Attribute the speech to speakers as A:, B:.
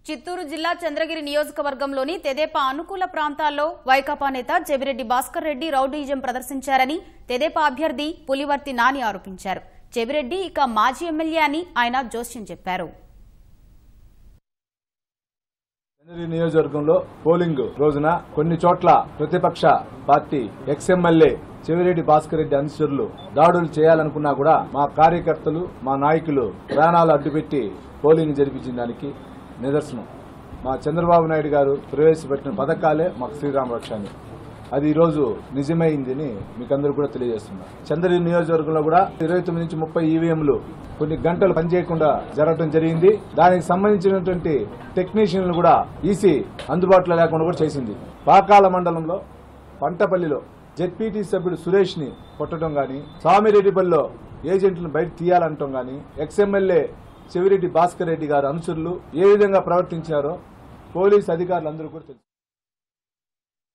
A: చిత్తూరు జిల్లా చంద్రగిరి నియోజకవర్గంలోని తెదేపా అనుకూల ప్రాంతాల్లో వైకాపా నేత చెవిరెడ్డి భాస్కర్ రెడ్డి రౌడీయిజం ప్రదర్శించారని తెదేపా అభ్యర్థి పులివర్తి నాని ఆరోపించారు. చెవిరెడ్డి ఇక మాజీ ఎమ్మెల్యే అని ఆయన జోస్యం చెప్పారు.
B: చంద్రగిరి నియోజకవర్గంలో పోలింగ్ రోజున కొన్ని చోట్ల ప్రతిపక్ష పార్టీ ఎక్స్ఎమ్మెల్యే చెవిరెడ్డి భాస్కర్ రెడ్డి అనుచరులు దాడులు చేయాలనుకున్నా కూడా మా కార్యకర్తలు మా నాయకులు ప్రాణాలు అడ్డుపెట్టి పోలింగ్ జరిపించిన దానికి నిదర్శనం. మా చంద్రబాబు నాయుడు గారు ప్రవేశపెట్టిన పథకాలే మాకు శ్రీరామ రక్ష అని అది ఈ రోజు నిజమైందని మీకు అందరూ కూడా తెలియజేస్తున్నారు. చంద్రగిరి నియోజకవర్గంలో కూడా 29 నుంచి 30 ఈవీఎంలు కొన్ని గంటలు పనిచేయకుండా జరగడం జరిగింది. దానికి సంబంధించినటువంటి టెక్నీషియన్లు కూడా ఈసీ అందుబాటులో లేకుండా కూడా చేసింది. పాకాల మండలంలో పంటపల్లిలో జెడ్పీటీ సభ్యుడు సురేష్ ని కొట్టడం గాని, స్వామిరెడ్డిపల్లిలో ఏజెంట్లను బయట తీయాలంటం గాని, ఎక్స్ఎమ్మెల్యే చెవిరెడ్డి భాస్కర్ రెడ్డి గారు అనుచరులు ఏ విధంగా ప్రవర్తించారో పోలీసు అధికారులందరూ కూడా తెలుసు.